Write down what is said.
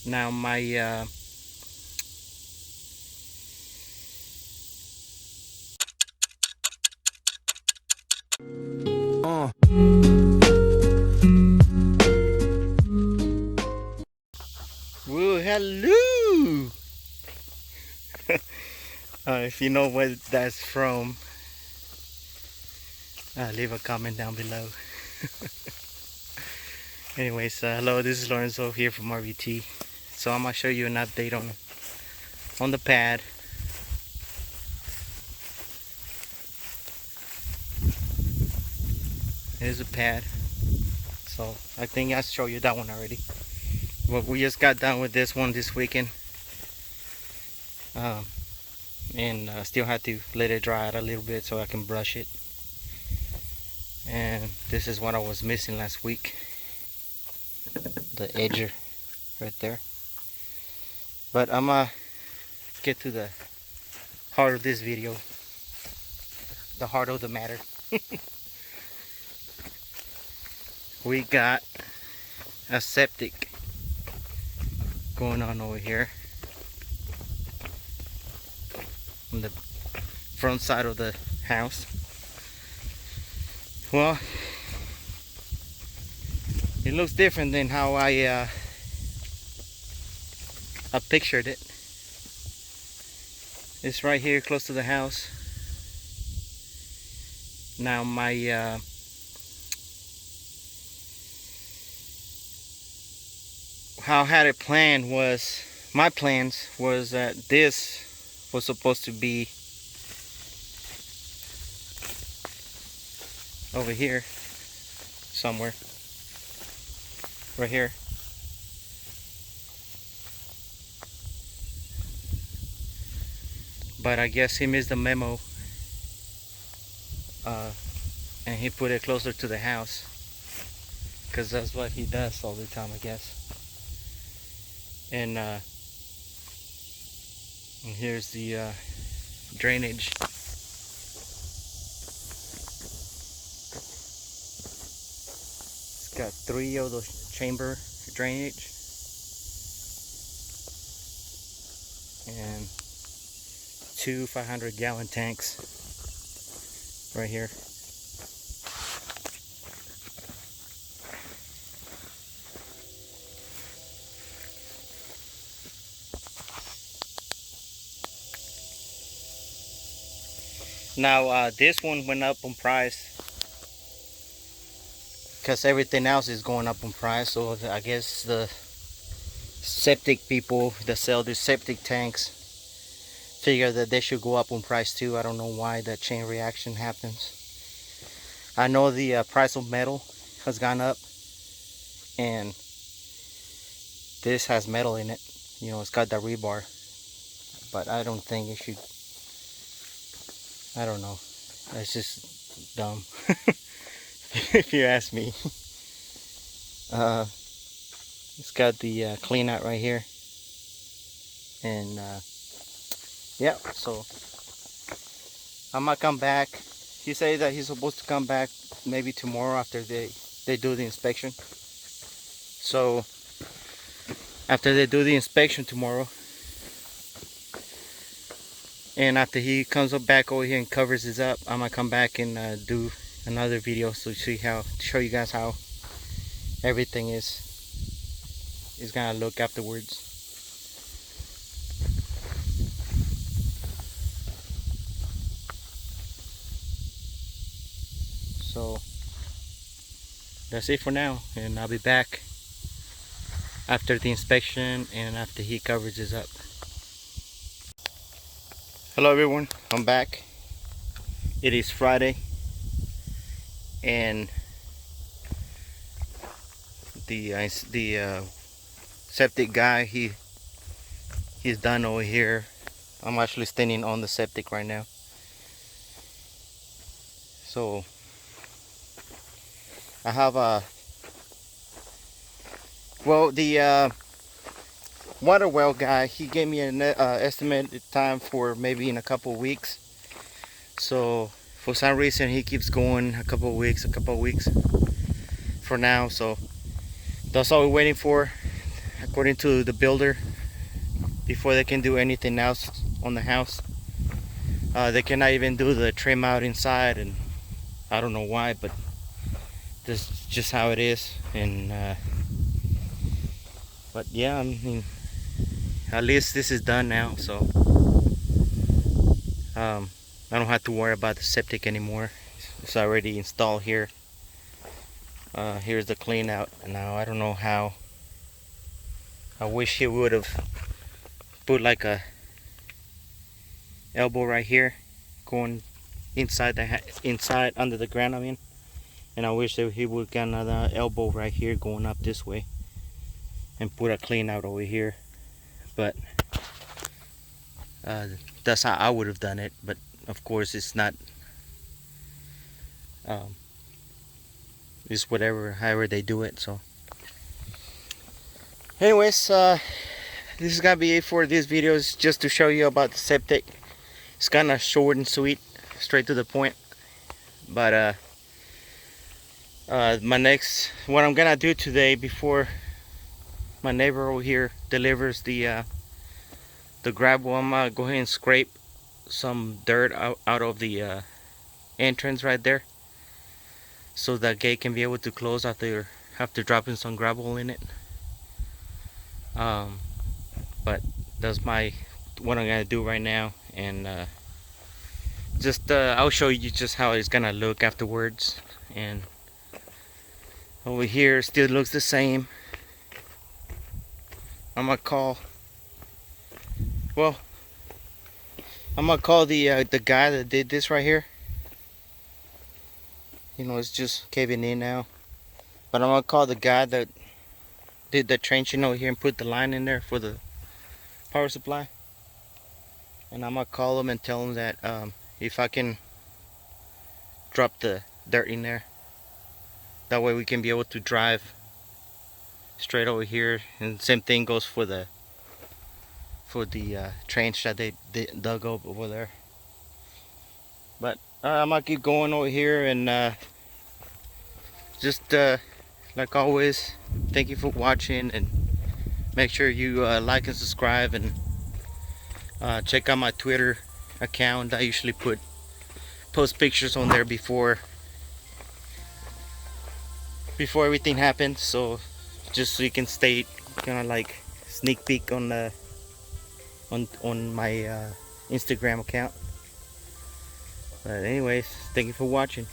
Now my woo, hello. If you know what that's from, leave a comment down below. Anyways, hello, this is Lorenzo here from RVT. So I'm gonna show you an update on the pad. Here's a pad. So I think I showed you that one already. But we just got done with this one this weekend. And still had to let it dry out a little bit so I can brush it. And this is what I was missing last week, the edger right there. But I'm gonna get to the heart of this video, the heart of the matter. We got a septic going on over here on the front side of the house. Well, it looks different than how I pictured it. It's right here close to the house. Now my how I had it planned was, my plans was that this was supposed to be over here somewhere, right here. But I guess he missed the memo, and he put it closer to the house, because that's what he does all the time, I guess. And here's the drainage. It's got 3 of those chamber drainage and 2 500-gallon tanks right here. Now this one went up on price because everything else is going up in price. So I guess the septic people that sell these septic tanks figure that they should go up in price too. I don't know why that chain reaction happens. I know the price of metal has gone up, and this has metal in it. You know, it's got that rebar, but I don't think it should. I don't know. That's just dumb. If you ask me. It's got the clean out right here, and yeah, so I might come back. He said that he's supposed to come back maybe tomorrow after they do the inspection. So after they do the inspection tomorrow, and after he comes up back over here and covers this up, I'm gonna come back and do another video so show you guys how everything is gonna look afterwards. So that's it for now, and I'll be back after the inspection and after he covers this up. Hello everyone, I'm back. It is Friday, and the septic guy, he's done over here. I'm actually standing on the septic right now. So I have the water well guy, he gave me an estimated time for maybe in a couple of weeks. So for some reason he keeps going a couple of weeks for now. So that's all we're waiting for. according to the builder, before they can do anything else on the house, they cannot even do the trim out inside, and I don't know why, but this is just how it is. And but yeah, I mean, at least this is done now, so I don't have to worry about the septic anymore. It's already installed here. Here's the clean out. Now I don't know how. I wish he would have put like a elbow right here going inside inside under the ground, I mean. And I wish that he would get another elbow right here going up this way and put a clean out over here. But that's how I would have done it. But of course it's not, it's whatever, however they do it. So anyways, this is gonna be it for this video. It's just to show you about the septic. It's kind of short and sweet, straight to the point. But what I'm gonna do today, before my neighbor over here delivers the gravel, I'm gonna go ahead and scrape some dirt out of the entrance right there, so the gate can be able to close after dropping some gravel in it. But that's what I'm gonna do right now, and just I'll show you just how it's gonna look afterwards. And over here still looks the same. I'm gonna call the guy that did this right here. You know, it's just caving in now, but I'm gonna call the guy that did the trenching over here and put the line in there for the power supply. And I'm gonna call him and tell him that if I can drop the dirt in there, that way we can be able to drive straight over here. And same thing goes for the trench that they dug up over there. But I'm gonna keep going over here, and just like always, thank you for watching, and make sure you like and subscribe, and check out my Twitter account. I usually post pictures on there before everything happens, so just so you can stay kind of like sneak peek on my Instagram account. But anyways, thank you for watching.